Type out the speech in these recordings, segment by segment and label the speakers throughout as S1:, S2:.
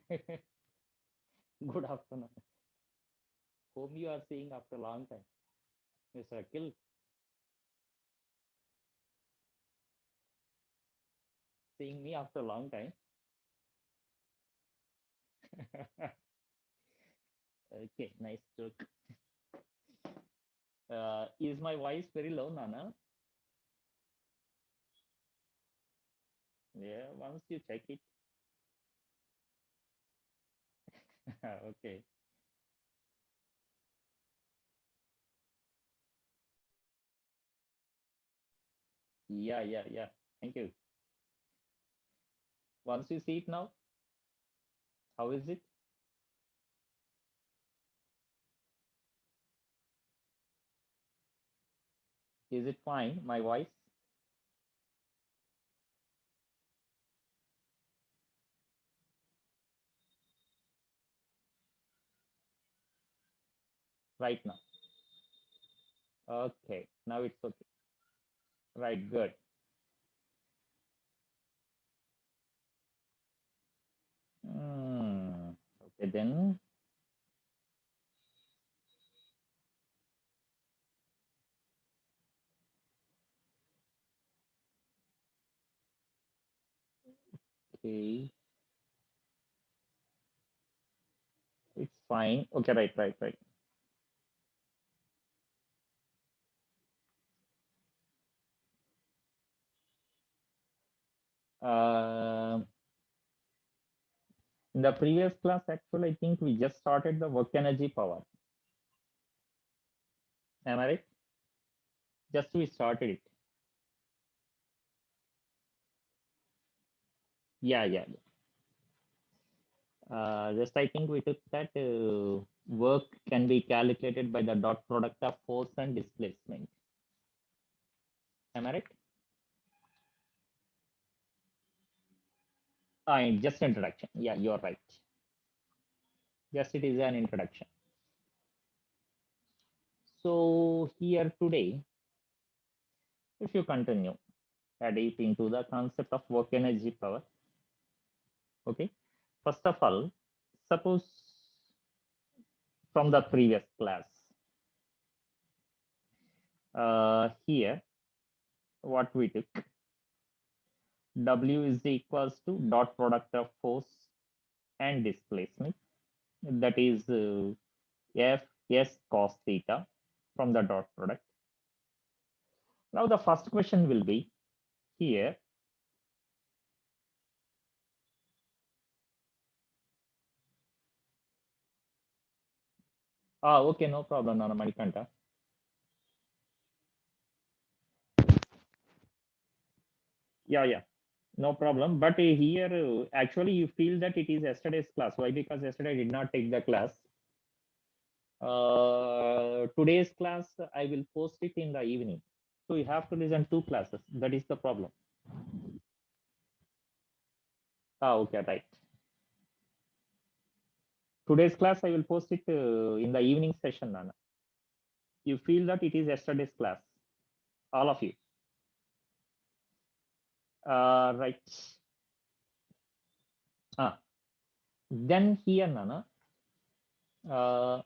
S1: Good afternoon. Whom you are seeing after a long time? Mr. Akhil. Seeing me after a long time. Okay, nice joke. Is my voice very low, Nana? Yeah, once you check it. Okay. Yeah, yeah, yeah. Thank you. Once you see it now, how is it? Is it fine, my voice, right now? Okay, now it's okay. Right, good. Okay, then. Okay, it's fine. Okay, right, right, right. Um In the previous class, actually, I think we just started the work energy power. Am I right? Just we started it. Yeah, yeah. Just I think we took that work can be calculated by the dot product of force and displacement. Am I right? Just introduction. Yeah, you're right. Just it is an introduction. So here today, if you continue deep into the concept of work energy power, okay. First of all, suppose from the previous class, here what we took, W is equals to dot product of force and displacement, that is F S cos theta from the dot product. Now the first question will be here. Okay, no problem, Nana Manikanta. Yeah, yeah, no problem. But here, actually, you feel that it is yesterday's class. Why? Because yesterday I did not take the class. Today's class, I will post it in the evening. So you have to listen two classes. That is the problem. Okay, right. Today's class, I will post it in the evening session, Nana. You feel that it is yesterday's class, all of you. Right. Ah, then here, Nana, uh,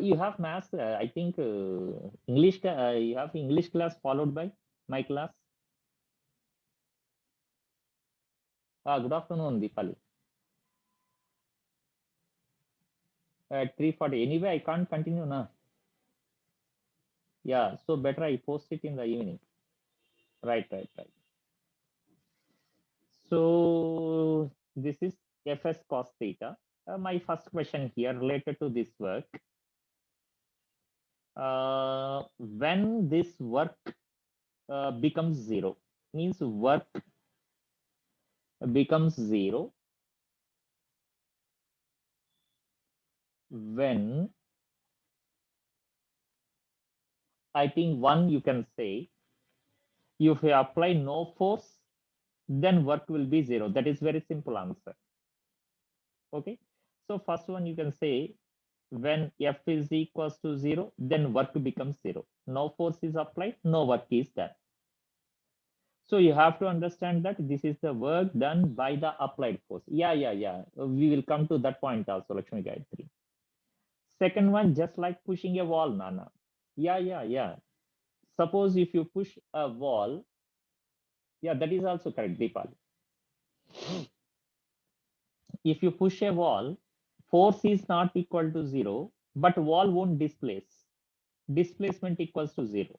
S1: you have maths. I think English. You have English class followed by my class. Good afternoon, Deepali. At 3:40. Anyway, I can't continue now. Yeah, so better I post it in the evening. Right, right, right. So this is Fs cos theta. My first question here related to this work. When this work becomes zero, means work becomes zero when, I think, one, you can say, if you apply no force, then work will be zero. That is very simple answer. Okay. So first one, you can say when F is equals to zero, then work becomes zero. No force is applied, no work is done. So you have to understand that this is the work done by the applied force. Yeah. We will come to that point also, Lakshmi Gayatri. Second one, just like pushing a wall, Nana. Yeah. Suppose if you push a wall, yeah, that is also correct, Deepal. If you push a wall, force is not equal to zero, but wall won't displace. Displacement equals to zero.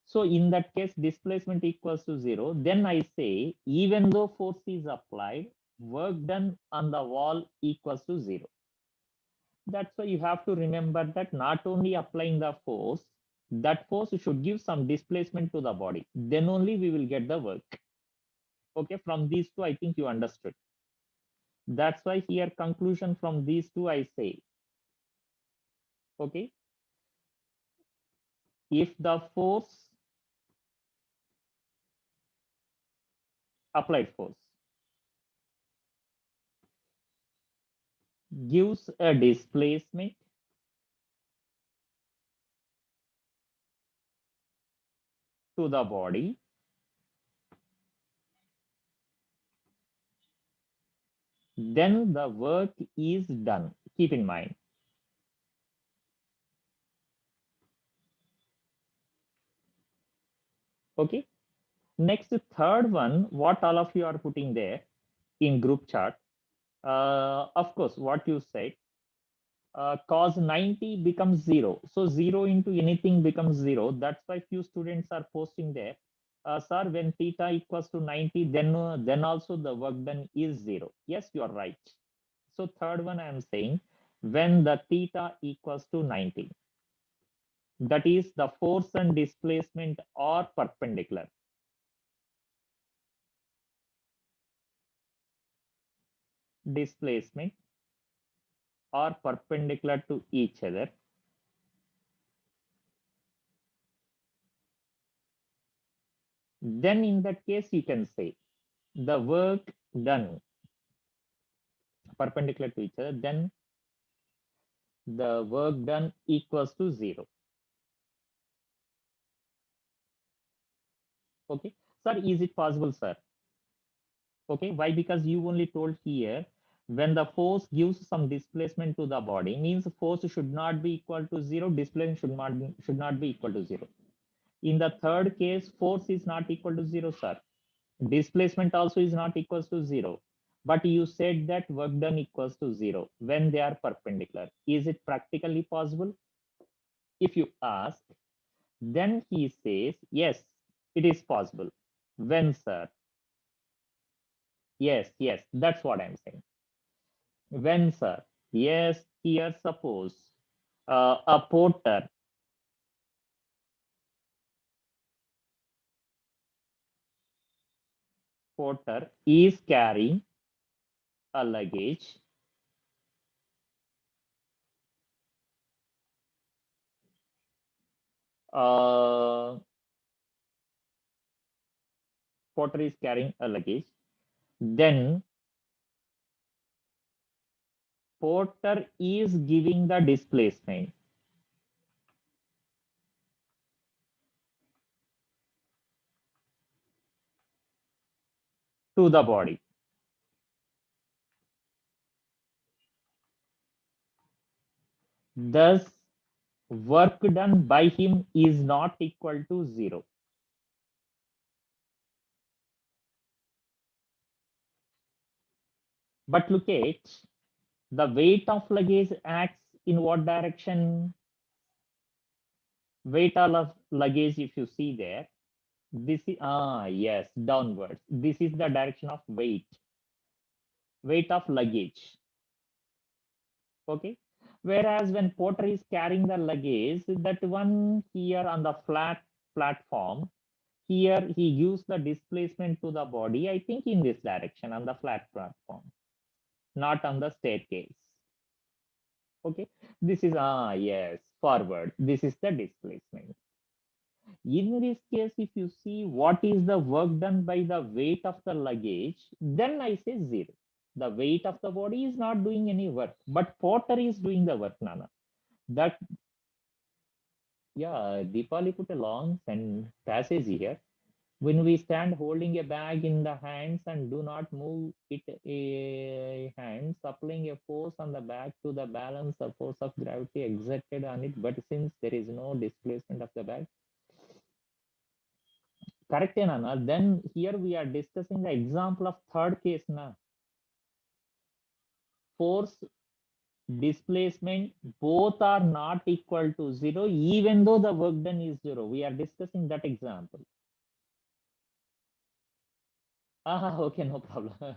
S1: So in that case, displacement equals to zero. Then I say, even though force is applied, work done on the wall equals to zero. That's why you have to remember that not only applying the force, that force should give some displacement to the body. Then only we will get the work. Okay, from these two, I think you understood. That's why here conclusion from these two, I say, okay, if the force, applied force, gives a displacement to the body, then the work is done. Keep in mind. Okay. Next, third one, what all of you are putting there in group chat. Of course, what you said, cos 90 becomes zero. So zero into anything becomes zero. That's why few students are posting there. Sir, when theta equals to 90, then also the work done is zero. Yes, you are right. So third one I am saying, when the theta equals to 90, that is the force and displacement are perpendicular. Displacement are perpendicular to each other. Then in that case, you can say the work done perpendicular to each other, then the work done equals to zero. Okay. Sir, is it possible, sir? Okay. Why? Because you only told here when the force gives some displacement to the body, means force should not be equal to zero, displacement should not be equal to zero. In the third case, force is not equal to zero, sir. Displacement also is not equals to zero. But you said that work done equals to zero when they are perpendicular. Is it practically possible? If you ask, then he says, yes, it is possible. When, sir? Yes, that's what I'm saying. When, sir? Yes, here suppose a porter is carrying a luggage. Uh, Porter is carrying a luggage. Then porter is giving the displacement to the body. Thus, work done by him is not equal to zero. But look at the weight of luggage acts in what direction? Weight of luggage, if you see there, this is yes, downwards. This is the direction of weight of luggage. Okay. Whereas when porter is carrying the luggage, that one here on the flat platform, here he gives the displacement to the body, I think in this direction on the flat platform, not on the staircase. Okay. This is yes, forward. This is the displacement. In this case, if you see what is the work done by the weight of the luggage, then I say zero. The weight of the body is not doing any work, but porter is doing the work, Nana. That, yeah, Deepali put a long passage here. When we stand holding a bag in the hands and do not move it hands, applying a force on the bag to the balance the force of gravity exerted on it, but since there is no displacement of the bag, correct, Nana? Then here we are discussing the example of third case na. Force, displacement, both are not equal to 0, even though the work done is 0. We are discussing that example. Okay, no problem.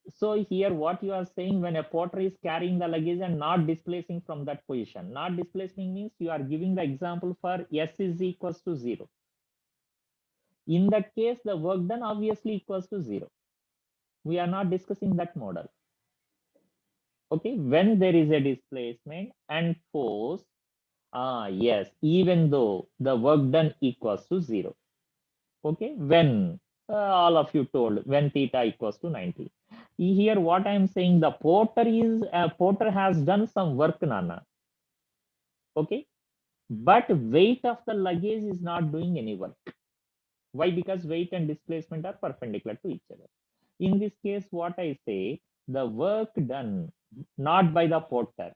S1: So here what you are saying, when a porter is carrying the luggage and not displacing from that position, not displacing means you are giving the example for S is equals to 0. In that case, the work done obviously equals to 0. We are not discussing that model. Okay, when there is a displacement and force, yes, even though the work done equals to 0. Okay, when all of you told when theta equals to 90. Here what I am saying, the porter has done some work, Nana. Okay, but weight of the luggage is not doing any work. Why? Because weight and displacement are perpendicular to each other. In this case, what I say, the work done not by the porter,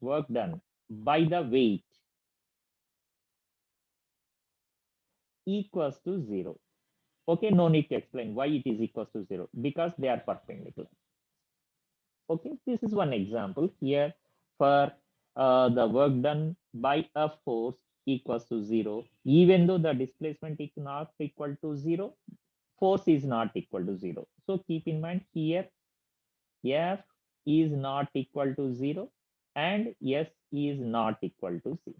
S1: work done by the weight equals to 0. Okay, no need to explain why it is equals to 0, because they are perpendicular. Okay, this is one example here for the work done by a force equals to 0, even though the displacement is not equal to 0, force is not equal to 0. So keep in mind here, F is not equal to 0 and S is not equal to 0.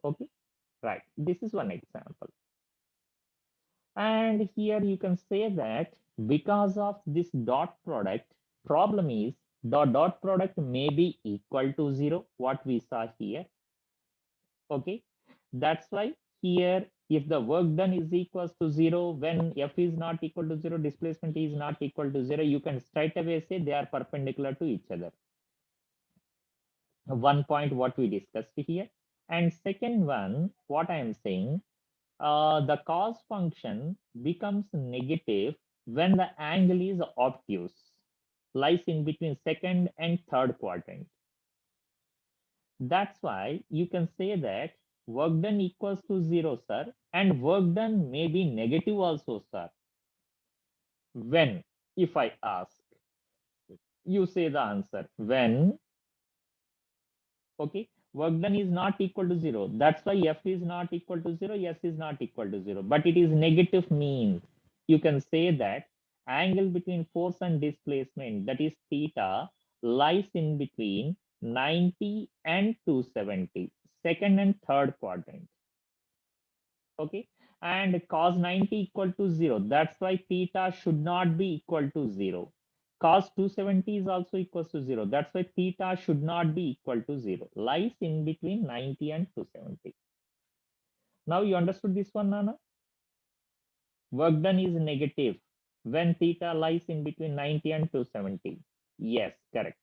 S1: Okay, right. This is one example. And here you can say that because of this dot product, problem is the dot product may be equal to 0, what we saw here. Okay, that's why here if the work done is equals to 0, when F is not equal to 0, displacement is not equal to 0, you can straight away say they are perpendicular to each other. One point what we discussed here. And second one, what I am saying, the cos function becomes negative when the angle is obtuse, lies in between second and third quadrant. That's why you can say that work done equals to 0, sir, and work done may be negative also, sir. When, if I ask, you say the answer. When, okay, work done is not equal to 0. That's why F is not equal to 0, S is not equal to 0. But it is negative means you can say that angle between force and displacement, that is theta, lies in between 90 and 270, second and third quadrant. Okay, and cos 90 equal to 0. That's why theta should not be equal to 0. Cos 270 is also equals to 0. That's why theta should not be equal to 0. Lies in between 90 and 270. Now you understood this one, Nana? Work done is negative when theta lies in between 90 and 270. Yes, correct.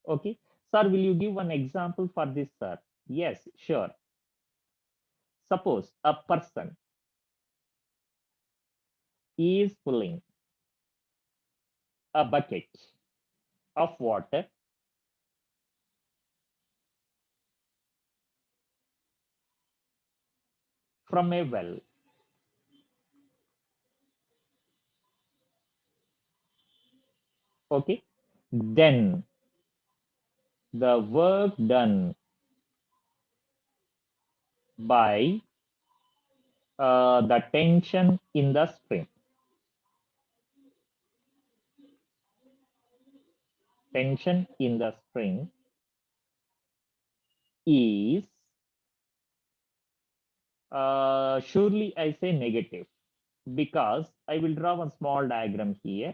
S1: Okay. Sir, will you give one example for this, sir? Yes, sure. Suppose a person is pulling a bucket of water from a well. Okay. Then the work done by the tension in the spring. Tension in the spring is surely I say negative, because I will draw one small diagram here.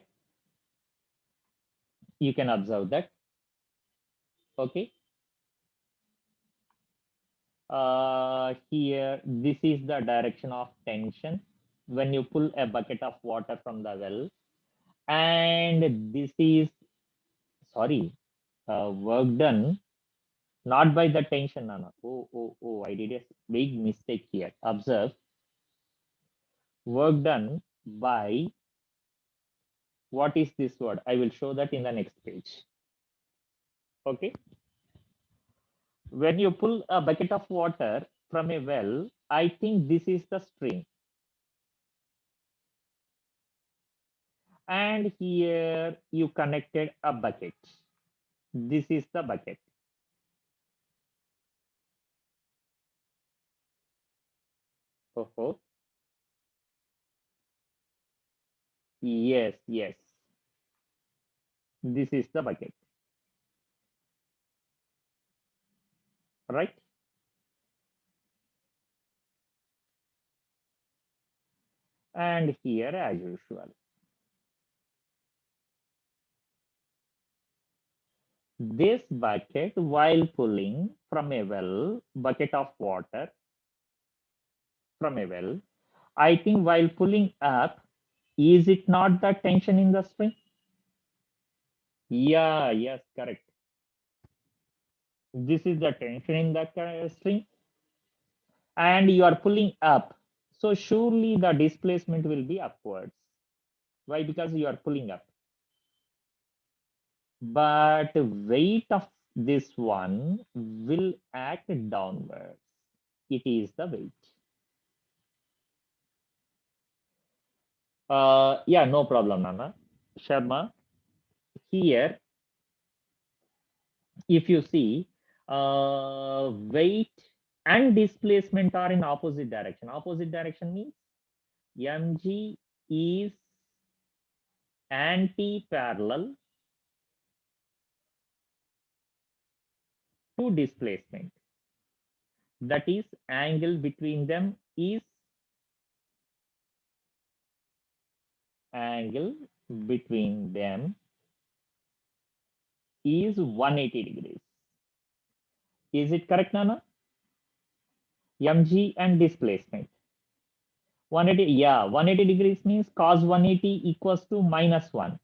S1: You can observe that. Okay. Here, this is the direction of tension when you pull a bucket of water from the well. And this is, sorry, work done Not by the tension, Nana. Oh, I did a big mistake here. Observe, work done by, what is this word? I will show that in the next page. Okay. When you pull a bucket of water from a well, I think this is the stream. And here you connected a bucket. This is the bucket. Oh, yes. This is the bucket, right? And here, as usual, this bucket, while pulling from a well, bucket of water from a well, I think while pulling up, is it not the tension in the string? Yeah, yes, correct. This is the tension in the string, and you are pulling up. So surely the displacement will be upwards. Why? Because you are pulling up. But weight of this one will act downwards. It is the weight. Yeah, no problem, Nana. Sharma, here, if you see, weight and displacement are in opposite direction. Opposite direction means mg is anti-parallel to displacement. That is, angle between them is angle between them is 180 degrees. Is it correct, Nana? mg and displacement. 180, yeah, 180 degrees means cos 180 equals to -1.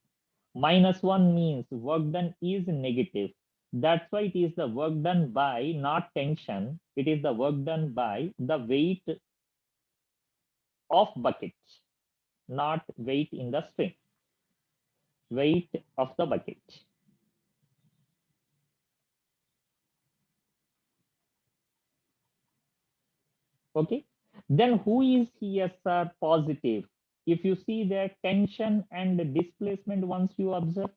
S1: -1 means work done is negative. That's why it is the work done by, not tension. It is the work done by the weight of bucket, not weight in the string. Weight of the bucket. Okay. Then who is here, sir, positive? If you see the tension and the displacement, once you observe,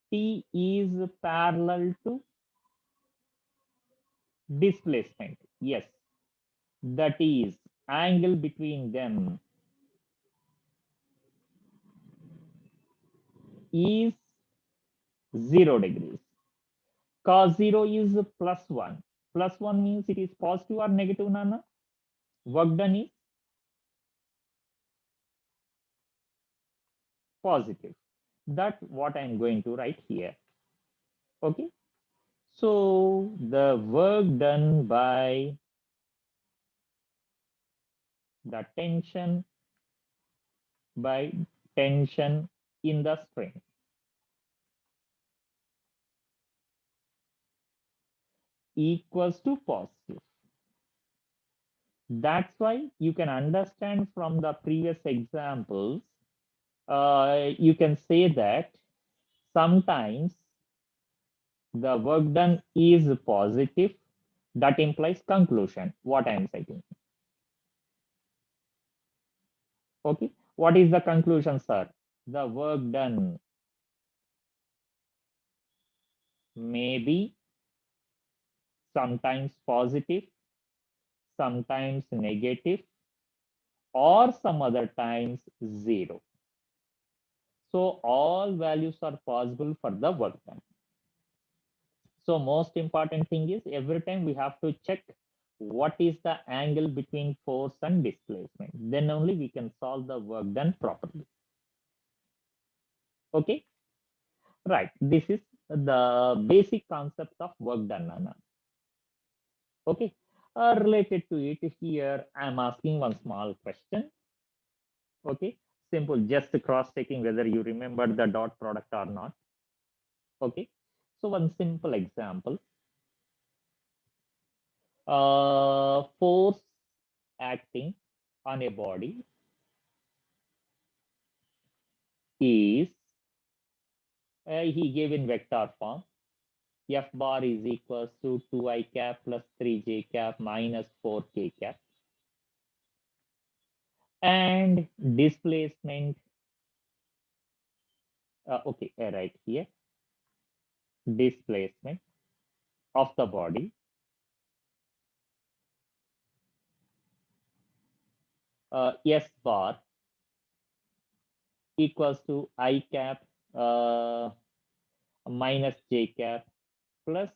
S1: T is parallel to displacement. Yes, that is angle between them is 0 degrees. Cos 0 is +1. +1 means it is positive or negative, Nana? Work done is positive. That's what I'm going to write here. Okay. So the work done by the tension in the string equals to positive. That's why you can understand from the previous examples, you can say that sometimes the work done is positive. That implies conclusion, what I am saying. Okay. What is the conclusion, sir? The work done may be sometimes positive, sometimes negative, or some other times 0. So all values are possible for the work done. So most important thing is every time we have to check what is the angle between force and displacement. Then only we can solve the work done properly. Okay, right. This is the basic concept of work done, Nana. Okay, related to it here, I'm asking one small question. Okay, simple, just cross checking whether you remember the dot product or not. Okay, so one simple example. Force acting on a body is, he gave in vector form. F bar is equals to 2i cap plus 3j cap minus 4k cap. And displacement, okay, right here, displacement of the body S bar equals to I cap minus j cap plus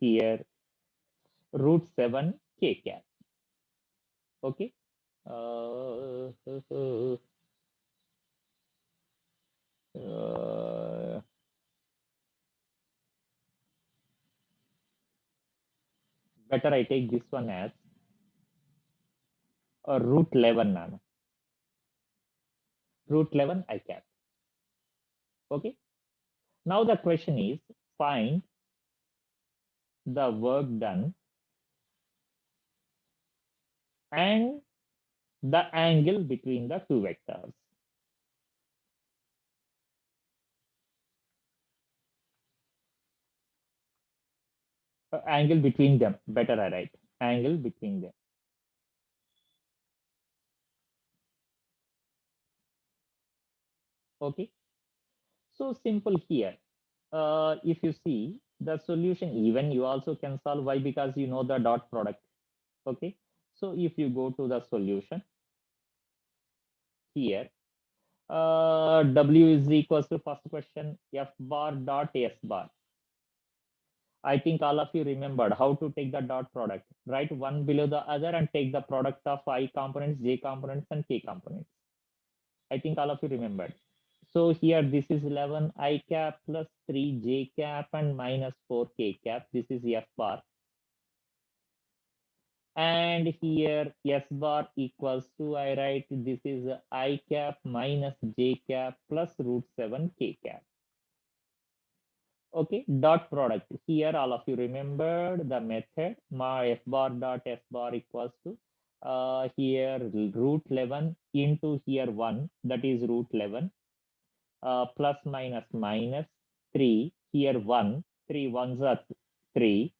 S1: here root 7 k cap. Okay. Better I take this one as root 11 nano. Root 11 I cap. Okay. Now the question is, find the work done and the angle between the two vectors. Angle between them. Better I write. Angle between them. Okay. So simple here. If you see the solution, even you also can solve. Why? Because you know the dot product. Okay. So if you go to the solution here, W is equals to first question F bar dot S bar. I think all of you remembered how to take the dot product, right? One below the other and take the product of I components, J components, and K components. I think all of you remembered. So here this is 11 I cap plus 3 J cap and minus 4 K cap. This is F bar. And here S bar equals to, I write this is I cap minus J cap plus root 7 K cap. Okay, dot product. Here all of you remembered the method. My F bar dot S bar equals to here root 11 into here 1, that is root 11. Plus minus minus 3, here 1, 3 ones are 3,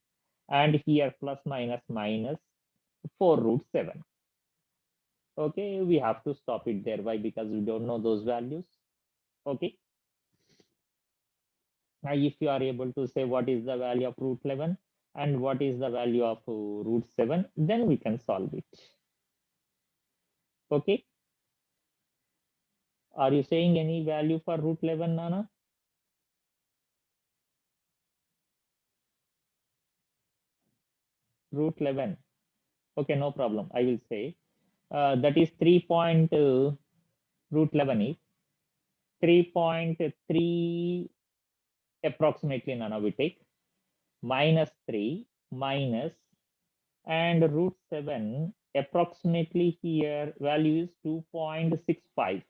S1: and here plus minus minus 4 root 7. Okay, we have to stop it there. Why? Because we don't know those values. Okay. Now, if you are able to say what is the value of root 11 and what is the value of root 7, then we can solve it. Okay. Are you saying any value for root 11, Nana? Root 11. Okay, no problem. I will say that is 3 point root 11 is 3.3 approximately, Nana, we take minus 3 minus and root 7 approximately here value is 2.65.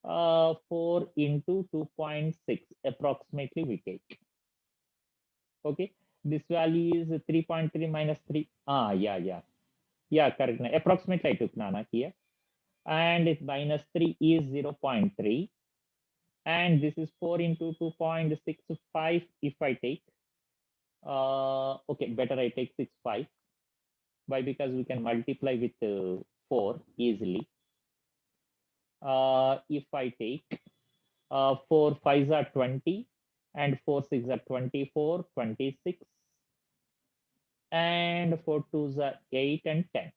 S1: 4 into 2.6 approximately we take. Okay, this value is 3.3 minus 3. Yeah, correct. Approximately I took, Nana, here. And it minus 3 is 0.3. And this is 4 into 2.65 if I take. Okay, better I take 6.5. Why? Because we can multiply with 4 easily. If I take 4 5s are 20 and 4 6 are 24, 26, and 4 2s are 8 and 10.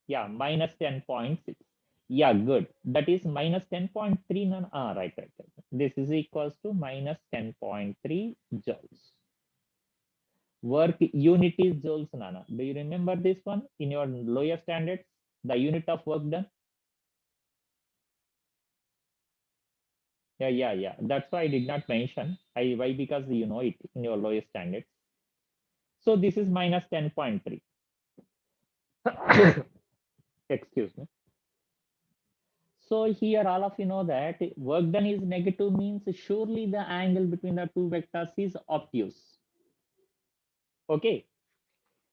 S1: Yeah, minus 10.6. Yeah, good. That is minus 10.3. Right. This is equals to minus 10.3 joules. Work unit is joules, Nana. Do you remember this one in your lower standards? The unit of work done? Yeah. That's why I did not mention. Why? Because you know it in your lower standards. So this is minus 10.3. Excuse me. So here all of you know that work done is negative means surely the angle between the two vectors is obtuse. Okay,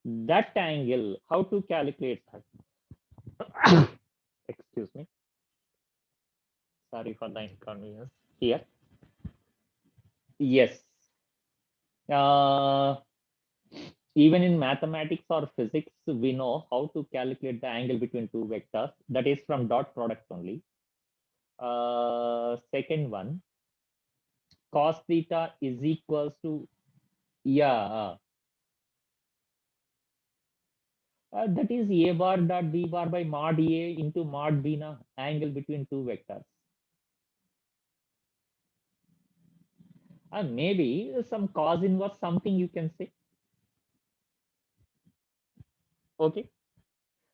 S1: that angle, how to calculate that? Excuse me. Sorry for the inconvenience here. Yes. Uh, Even in mathematics or physics, we know how to calculate the angle between two vectors. That is from dot product only. Second one, cos theta is equals to, yeah, that is a bar dot b bar by mod a into mod b na, angle between two vectors. Maybe some cos inverse something you can say. Okay.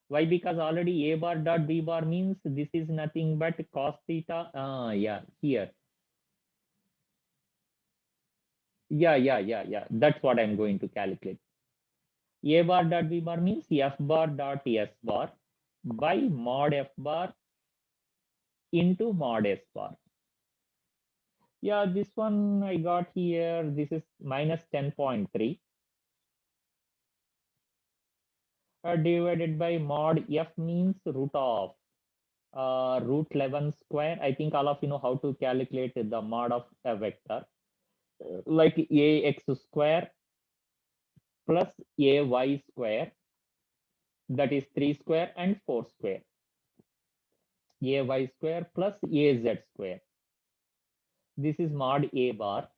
S1: Why? Because already a bar dot b bar means this is nothing but cos theta. Yeah, here. Yeah. That's what I'm going to calculate. A bar dot b bar means f bar dot s bar by mod f bar into mod s bar. Yeah, this one I got here. This is minus 10.3 divided by mod f means root of root 11 square. I think all of you know how to calculate the mod of a vector. Like ax square plus ay square, that is 3 square and 4 square. Ay square plus az square. This is mod a bar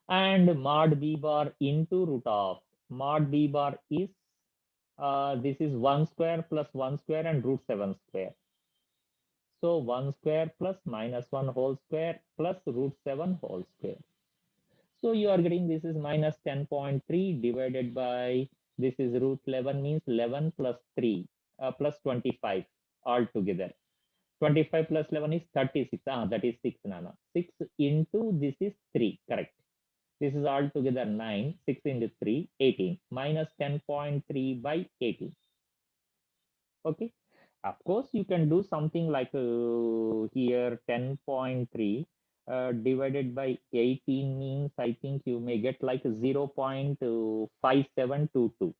S1: and mod b bar into root of mod b bar is this is 1 square plus 1 square and root 7 square. So 1 square plus minus 1 whole square plus root 7 whole square. So you are getting this is minus 10.3 divided by this is root 11 means 11 plus 3 plus 25 altogether. 25 plus 11 is 36. That is 6 nana. 6 into this is 3. Correct. This is altogether 9. 6 into 3, 18. Minus 10.3 by 18. Okay. Of course, you can do something like here 10.3 divided by 18 means I think you may get like 0.5722.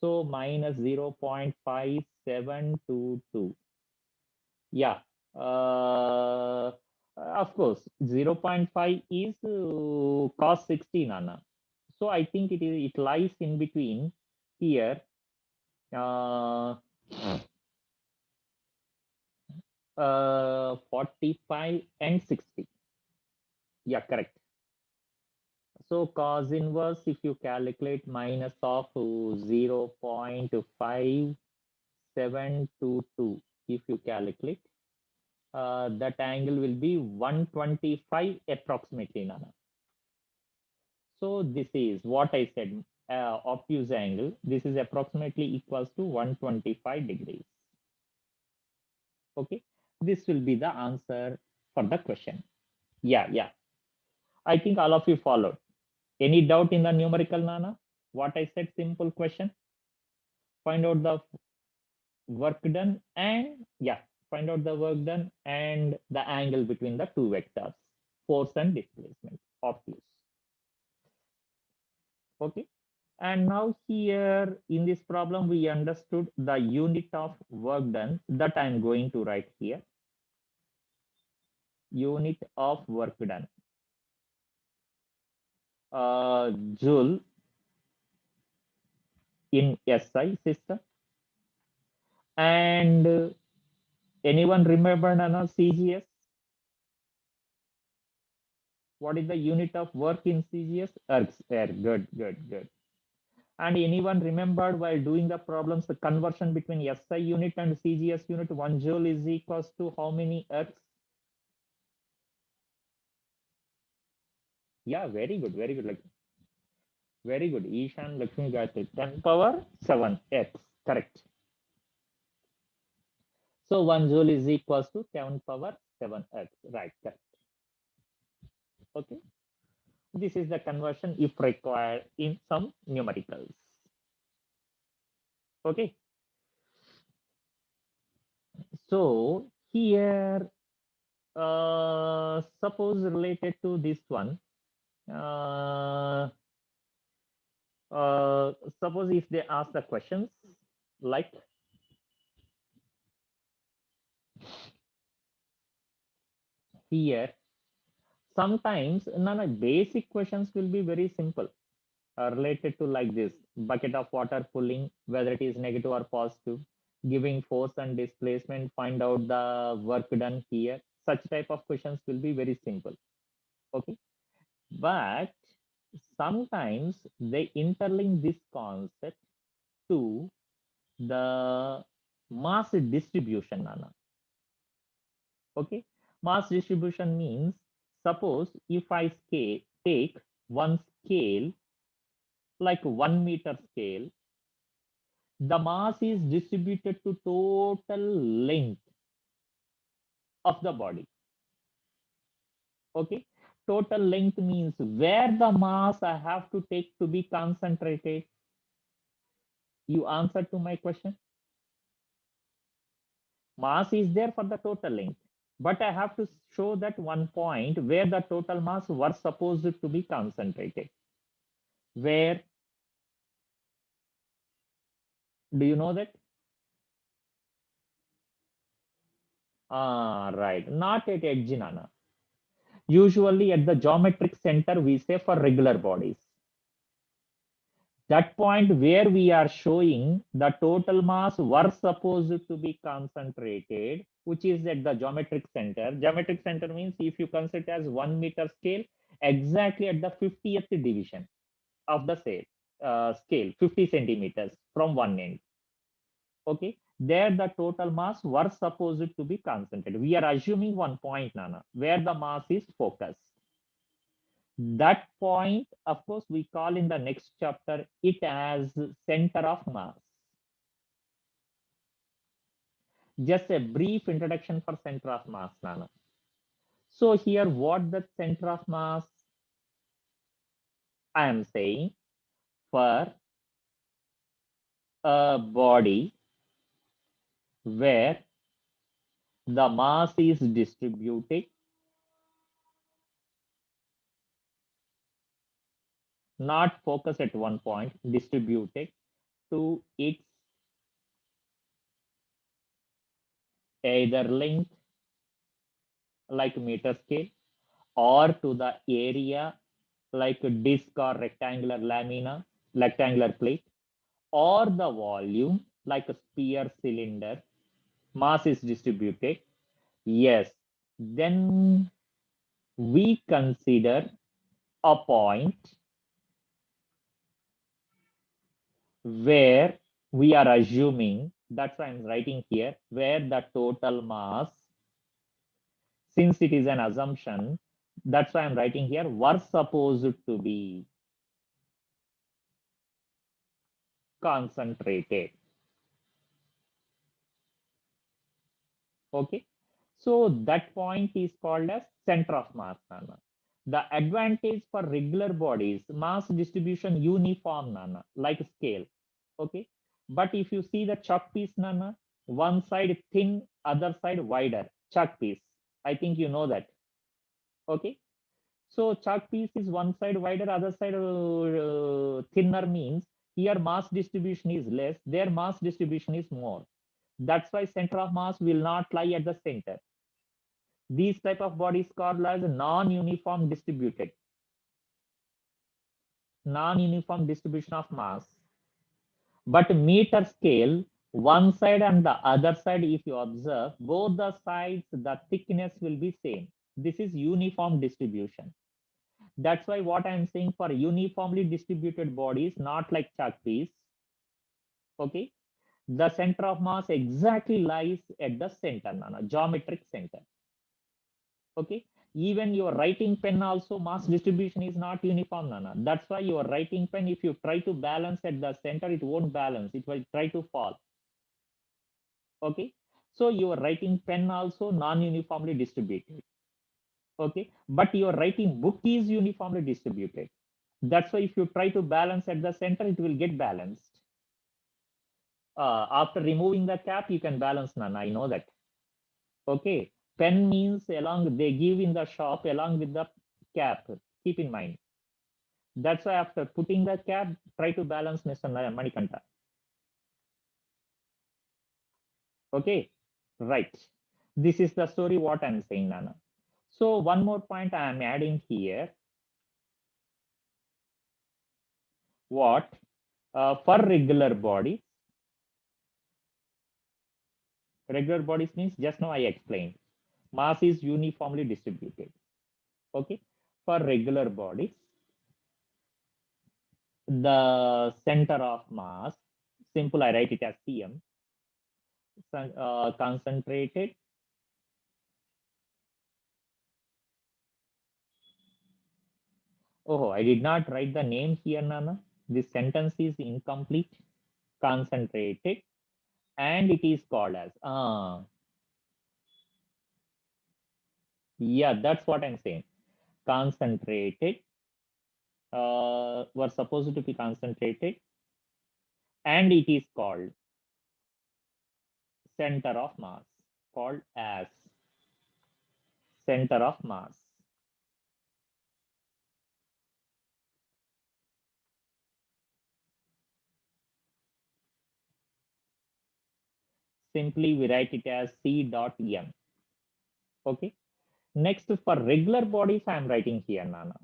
S1: So minus 0.5722. Yeah. Of course, 0.5 is cos 16, Anna. So I think it lies in between here. Uh, 45 and 60. Yeah, correct. So cos inverse, if you calculate minus of 0.5722, if you calculate, that angle will be 125 approximately, Nana. So this is what I said, obtuse angle. This is approximately equals to 125 degrees. Okay, this will be the answer for the question. Yeah. I think all of you followed. Any doubt in the numerical, Nana? What I said, simple question. Find out the work done and find out the work done and the angle between the two vectors, force and displacement, obtuse. Okay. And now here in this problem, we understood the unit of work done that I'm going to write here. Unit of work done. Joule in SI system. And anyone remember Nana CGS? What is the unit of work in CGS? Ergs. Good. And anyone remembered while doing the problems, the conversion between SI unit and CGS unit, 1 joule is equals to how many ergs? Yeah, very good. Like, very good. Ishan Lakshmi Gayatri, 10 power 7 x. Correct. So 1 joule is equals to 10 power 7 x. Right, correct. Okay. This is the conversion if required in some numericals. Okay. So here, suppose related to this one, Suppose if they ask the questions like, here, sometimes basic questions will be very simple, related to like this: bucket of water pulling, whether it is negative or positive, giving force and displacement, find out the work done here. Such type of questions will be very simple. Okay, but sometimes they interlink this concept to the mass distribution, Nana. Okay, mass distribution means, suppose if I take one scale, like 1 meter scale, the mass is distributed to total length of the body. Okay, total length means where the mass I have to take to be concentrated. You answer to my question. Mass is there for the total length, but I have to show that one point where the total mass was supposed to be concentrated. Where? Do you know that? Right, not at edge, Nana. Usually at the geometric center, we say for regular bodies. That point where we are showing the total mass were supposed to be concentrated, which is at the geometric center. Geometric center means if you consider as 1 meter scale, exactly at the 50th division of the scale, 50 centimeters from one end. Okay, there the total mass were supposed to be concentrated. We are assuming one point, Nana, where the mass is focused. That point, of course, we call in the next chapter it as center of mass. Just a brief introduction for center of mass, Nana. So here, what the center of mass? I am saying, for a body where the mass is distributed, not focused at one point, distributed to its either length, like meter scale, or to the area, like a disc or rectangular lamina, rectangular plate, or the volume, like a sphere, cylinder, mass is distributed. Yes, then we consider a point where we are assuming, that's why I'm writing here, where the total mass, since it is an assumption, that's why I'm writing here, were supposed to be concentrated. Okay, so that point is called as center of mass, Nana. The advantage for regular bodies, mass distribution uniform, Nana, like scale. Okay, but if you see the chalk piece, Nana, one side thin, other side wider, chalk piece. I think you know that. Okay, so chalk piece is one side wider, other side thinner, means here mass distribution is less, their mass distribution is more. That's why center of mass will not lie at the center. These type of bodies called as non-uniform distributed. Non-uniform distribution of mass. But meter scale, one side and the other side, if you observe, both the sides, the thickness will be same. This is uniform distribution. That's why what I'm saying, for uniformly distributed bodies, not like chalk piece, okay, the center of mass exactly lies at the center, Nana, geometric center. Okay, even your writing pen also, mass distribution is not uniform, Nana. That's why your writing pen, if you try to balance at the center, it won't balance, it will try to fall. Okay, so your writing pen also non-uniformly distributed. Okay, but your writing book is uniformly distributed. That's why if you try to balance at the center, it will get balanced. After removing the cap, you can balance, Nana, I know that. Okay, pen means along, they give in the shop along with the cap, keep in mind. That's why after putting the cap, try to balance Mr. Manikanta. Okay, right. This is the story what I'm saying, Nana. So one more point I am adding here. What? For regular bodies means just now I explained. Mass is uniformly distributed. Okay. For regular bodies, the center of mass, simple, I write it as Cm, concentrated. Oh, I did not write the name here, Nana. This sentence is incomplete. Concentrated, and it is called as. Yeah, that's what I'm saying. Concentrated, were supposed to be concentrated, and it is called center of mass, called as center of mass. Simply we write it as C dot M. Okay. Next, for regular bodies, I am writing here, Nana.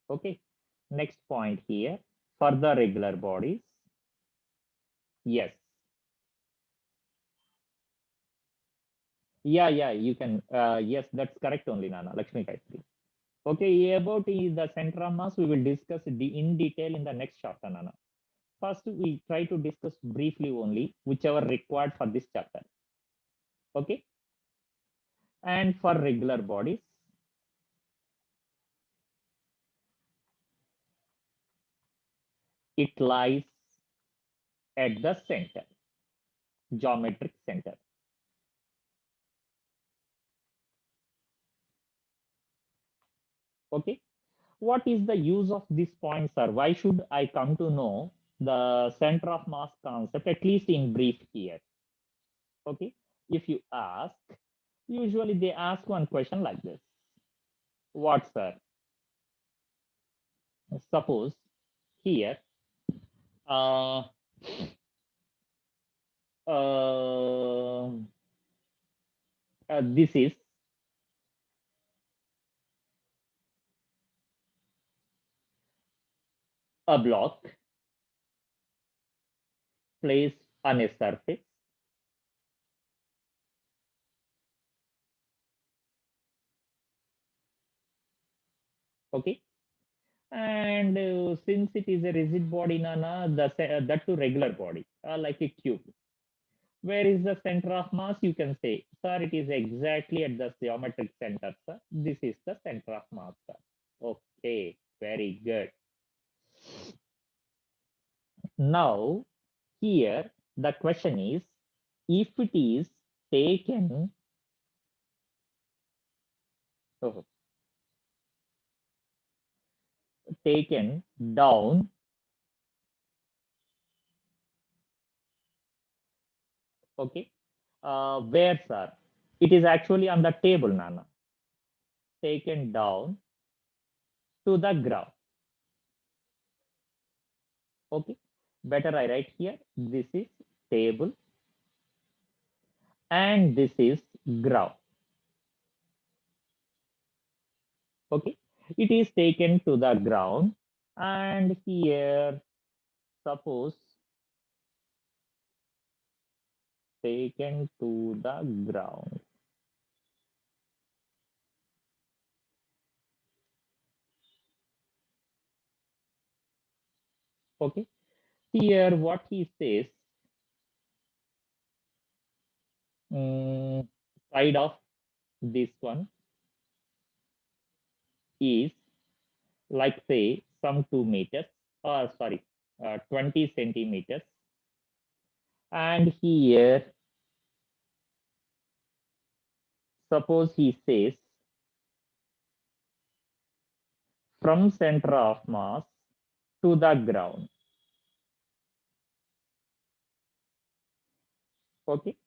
S1: Okay. Next point here, for the regular bodies. Yes. Yeah, you can. Yes, that's correct only, Nana. Lakshmi Gayatri. Okay, about the center of mass, we will discuss in detail in the next chapter, Nana. First, we try to discuss briefly only whichever required for this chapter. Okay. And for regular bodies, it lies at the center, geometric center. Okay. What is the use of this point, sir? Why should I come to know the center of mass concept, at least in brief here? Okay. If you ask, usually they ask one question like this. What, sir? Suppose here, uh, uh, this is a block placed on a surface. Okay. And since it is a rigid body, Nana, that to regular body, like a cube. Where is the center of mass? You can say, sir, it is exactly at the geometric center, sir. This is the center of mass, sir. Okay, very good. Now, here the question is, if it is taken, oh, taken down, okay, where, sir? It is actually on the table, Nana. Taken down to the ground. Okay, better I write here. This is table and this is ground. Okay, it is taken to the ground, and here suppose taken to the ground. Okay, here what he says, side of this one is like say some 2 meters, or sorry, 20 centimeters, and here suppose he says from center of mass to the ground. Okay,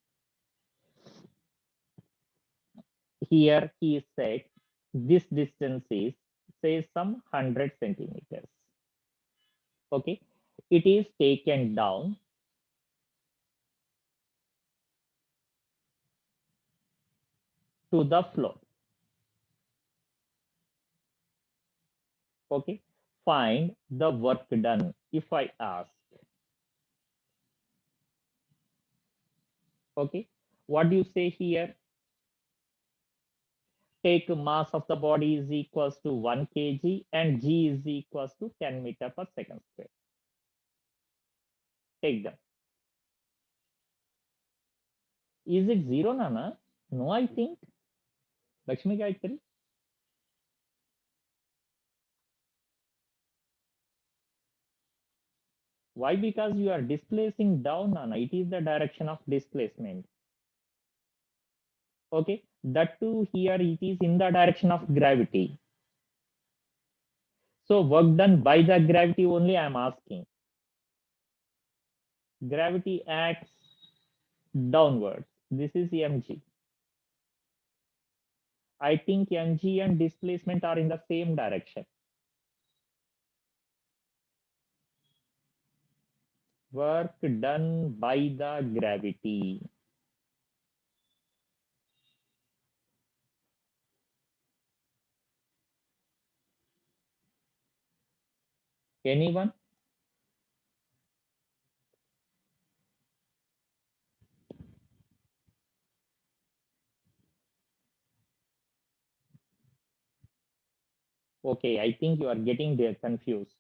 S1: here he said this distance is say some 100 centimeters. Okay, it is taken down to the floor. Okay, find the work done. If I ask, okay, what do you say here? Take mass of the body is equals to 1 kg and g is equals to 10 meter per second square. Take them. Is it zero, Nana? No, I think. Lakshmi Gayatri. Why? Because you are displacing down, Nana. It is the direction of displacement. Okay, that too here it is in the direction of gravity. So work done by the gravity only I am asking. Gravity acts downwards. This is mg. I think mg and displacement are in the same direction. Work done by the gravity. Anyone? Okay, I think you are getting there confused.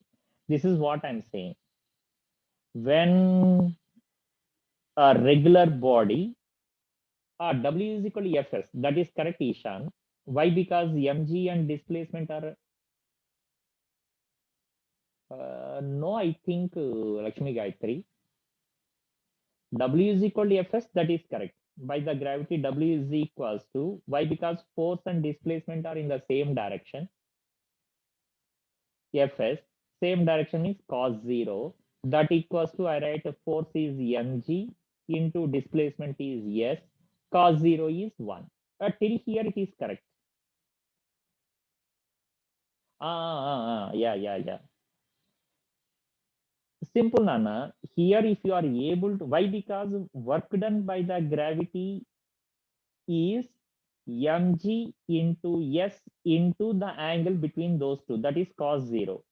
S1: This is what I'm saying. When a regular body, W is equal to Fs. That is correct, Ishan. Why? Because mg and displacement are no, I think Lakshmi Gayatri. W is equal to Fs, that is correct. By the gravity, W is equals to, why? Because force and displacement are in the same direction. Fs, same direction is cos 0. That equals to, I write force is mg into displacement is s. Cos 0 is 1. Till here it is correct. Yeah. Simple, Nana. Here, if you are able to, why? Because work done by the gravity is mg into s into the angle between those two, that is cos 0.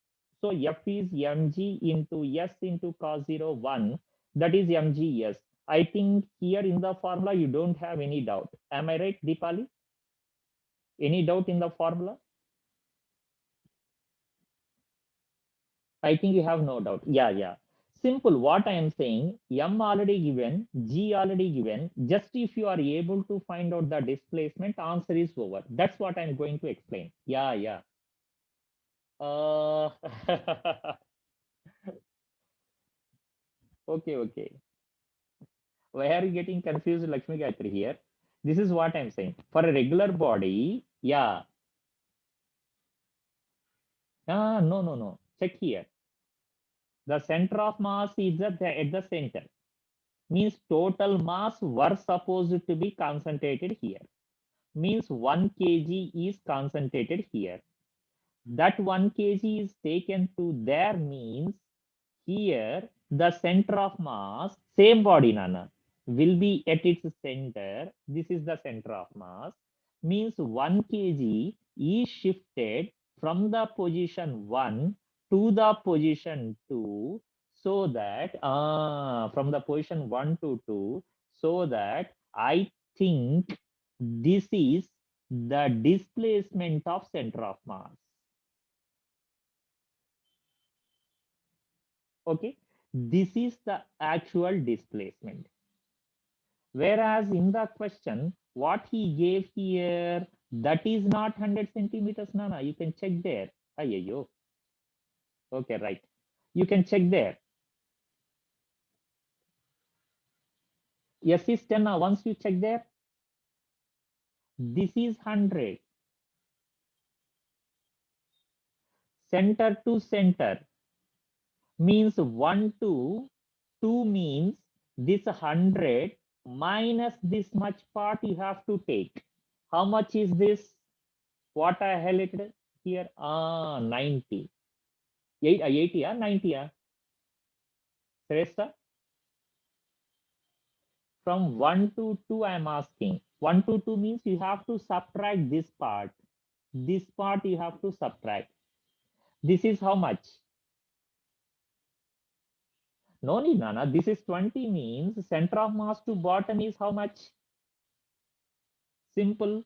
S1: So F is mg into s into cos 0, 1. That is mg s. I think here in the formula you don't have any doubt. Am I right, Deepali? Any doubt in the formula? I think you have no doubt. Yeah. Simple. What I am saying, M already given, G already given. Just if you are able to find out the displacement, answer is over. That's what I'm going to explain. Yeah. Uh, okay. Why are you getting confused, Lakshmi Gayatri here? This is what I'm saying. For a regular body, yeah. No. Check here. The center of mass is at the center. Means total mass were supposed to be concentrated here. Means 1 kg is concentrated here. That 1 kg is taken to there, means here the center of mass, same body, Nana, will be at its center. This is the center of mass. Means 1 kg is shifted from the position 1 to the position 2, so that from the position 1 to 2, so that I think this is the displacement of center of mass. Okay, this is the actual displacement. Whereas in the question, what he gave here, that is not 100 centimeters, Nana. You can check there. Ayyo. Okay, right. You can check there. Yes, is 10 now. Once you check there, this is 100. Center to center means 1 to 2 means this 100 minus this much part you have to take. How much is this? What I highlighted? here? 90. 80 or 90? Shrestha? From 1 to 2, I am asking. 1 to 2 means you have to subtract this part. This part you have to subtract. This is how much? No need, Nana. This is 20 means center of mass to bottom is how much? Simple.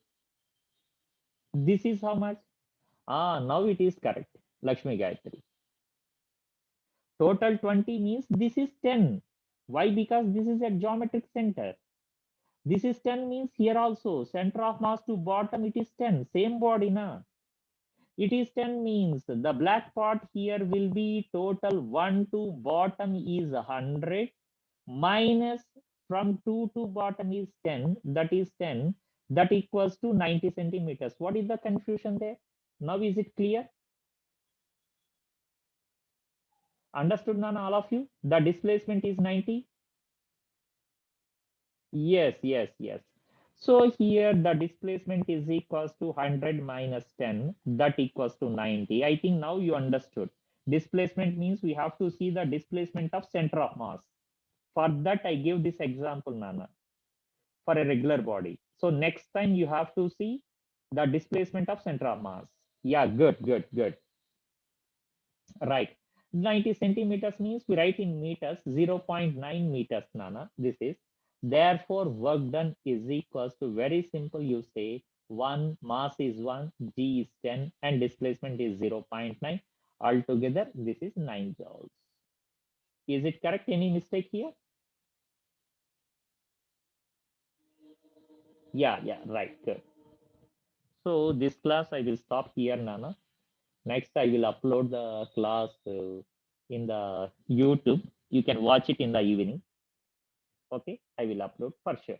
S1: This is how much? Now it is correct. Lakshmi Gayatri. Total 20 means this is 10. Why? Because this is a geometric center. This is 10 means here also center of mass to bottom it is 10. Same body na. It is 10 means the black part here will be total 1 to bottom is 100 minus from 2 to bottom is 10, that is 10, that equals to 90 centimeters. What is the confusion there? Now is it clear? Understood, Nana, all of you? The displacement is 90. Yes, yes, yes. So here the displacement is equals to 100 minus 10, that equals to 90. I think now you understood. Displacement means we have to see the displacement of center of mass. For that, I give this example, Nana, for a regular body. So next time you have to see the displacement of center of mass. Yeah, good, good, good. Right. 90 centimeters means we write in meters, 0.9 meters, Nana. This is. Therefore, work done is equals to, very simple, you say 1, mass is 1, G is 10, and displacement is 0.9. Altogether, this is 9 joules. Is it correct? Any mistake here? Yeah, right, good. So this class I will stop here, Nana. Next, I will upload the class in the YouTube. You can watch it in the evening. Okay, I will upload for sure.